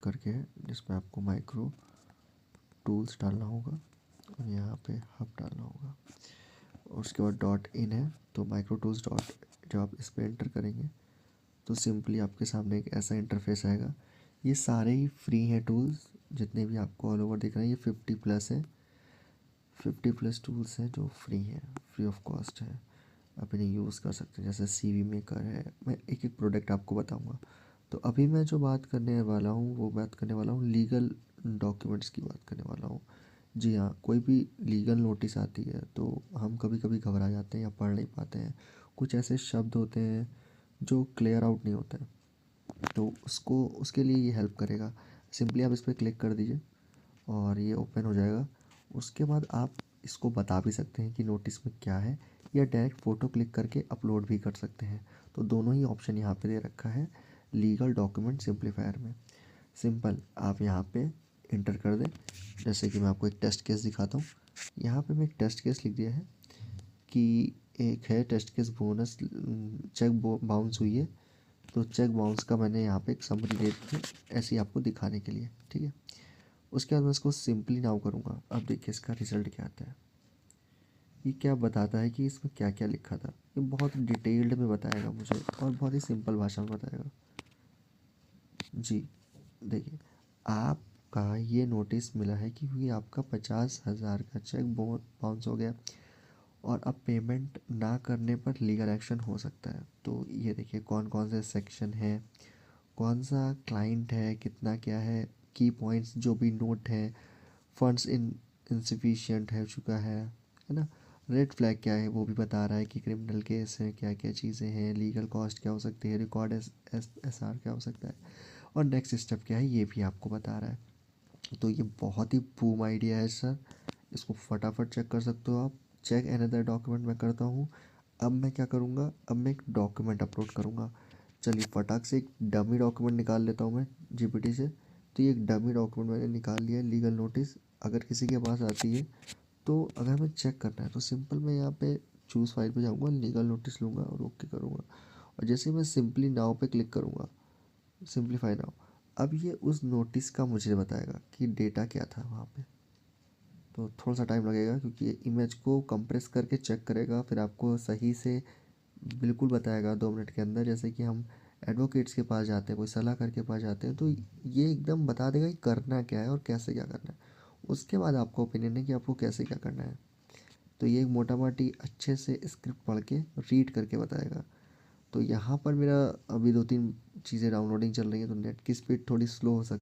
करके है जिसमें आपको माइक्रो टूल्स डालना होगा और यहाँ पे हब डालना होगा और उसके बाद डॉट इन है तो माइक्रो टूल्स डॉट जब आप इस पर एंटर करेंगे तो सिंपली आपके सामने एक ऐसा इंटरफेस आएगा। ये सारे ही फ्री हैं टूल्स, जितने भी आपको ऑल ओवर दिख रहे हैं। ये 50+ है, 50+ टूल्स हैं जो फ्री हैं, फ्री ऑफ कॉस्ट है। आप इन्हें यूज़ कर सकते हैं। जैसे CV मेकर है, मैं एक एक प्रोडक्ट आपको बताऊंगा। तो अभी मैं जो बात करने वाला हूँ वो बात करने वाला हूँ लीगल डॉक्यूमेंट्स की बात करने वाला हूँ। जी हाँ, कोई भी लीगल नोटिस आती है तो हम कभी कभी घबरा जाते हैं या पढ़ नहीं पाते हैं। कुछ ऐसे शब्द होते हैं जो क्लियर आउट नहीं होते हैं, तो उसको उसके लिए ये हेल्प करेगा। सिंपली आप इस पर क्लिक कर दीजिए और ये ओपन हो जाएगा। उसके बाद आप इसको बता भी सकते हैं कि नोटिस में क्या है, या डायरेक्ट फ़ोटो क्लिक करके अपलोड भी कर सकते हैं। तो दोनों ही ऑप्शन यहाँ पे दे रखा है लीगल डॉक्यूमेंट सिंप्लीफायर में। सिंपल आप यहाँ पे इंटर कर दें। जैसे कि मैं आपको एक टेस्ट केस दिखाता हूँ। यहाँ पे मैं एक टेस्ट केस लिख दिया है कि एक है test case bonus cheque bounce हुई है, तो चेक बाउंस का मैंने यहाँ पे एक समरी दे दी है ऐसे ही आपको दिखाने के लिए, ठीक है। उसके बाद मैं इसको सिंपली नाउ करूँगा। अब देखिए इसका रिज़ल्ट क्या आता है। ये क्या बताता है कि इसमें क्या क्या लिखा था। ये बहुत डिटेल्ड में बताएगा मुझे और बहुत ही सिंपल भाषा में बताएगा। जी देखिए, आपका ये नोटिस मिला है कि आपका 50,000 का चेक बाउंस हो गया और अब पेमेंट ना करने पर लीगल एक्शन हो सकता है। तो ये देखिए कौन कौन से सेक्शन हैं, कौन सा क्लाइंट है, कितना क्या है, की पॉइंट्स जो भी नोट हैं, फंड्स इनसफिशिएंट है चुका है ना। रेड फ्लैग क्या है वो भी बता रहा है कि क्रिमिनल केस है, क्या क्या चीज़ें हैं, लीगल कॉस्ट क्या हो सकती है, रिकॉर्ड SR क्या हो सकता है और नेक्स्ट स्टेप क्या है ये भी आपको बता रहा है। तो ये बहुत ही बूम आइडिया है सर, इसको फटाफट चेक कर सकते हो आप। चेक अनदर डॉक्यूमेंट मैं करता हूँ। अब मैं क्या करूँगा, अब मैं एक डॉक्यूमेंट अपलोड करूँगा। चलिए फटाक से एक डमी डॉक्यूमेंट निकाल लेता हूँ मैं GPT से। तो ये एक डमी डॉक्यूमेंट मैंने निकाल लिया है, लीगल नोटिस। अगर किसी के पास आती है तो अगर मैं चेक करना है तो सिंपल मैं यहाँ पे चूज़ फाइल पे जाऊँगा, लीगल नोटिस लूँगा और ओके करूँगा। और जैसे ही मैं सिंपली नाउ पे क्लिक करूँगा, सिंपलीफाई नाउ, अब ये उस नोटिस का मुझे बताएगा कि डेटा क्या था वहाँ पे। तो थोड़ा सा टाइम लगेगा क्योंकि ये इमेज को कंप्रेस करके चेक करेगा, फिर आपको सही से बिल्कुल बताएगा 2 मिनट के अंदर। जैसे कि हम एडवोकेट्स के पास जाते हैं, कोई सलाहकार के पास जाते हैं, तो ये एकदम बता देगा कि करना क्या है और कैसे क्या करना है। उसके बाद आपका ओपिनियन है कि आपको कैसे क्या करना है। तो ये एक मोटा मोटी अच्छे से स्क्रिप्ट पढ़ के रीड करके बताएगा। तो यहाँ पर मेरा अभी 2-3 चीज़ें डाउनलोडिंग चल रही हैं तो नेट की स्पीड थोड़ी स्लो हो सकती है।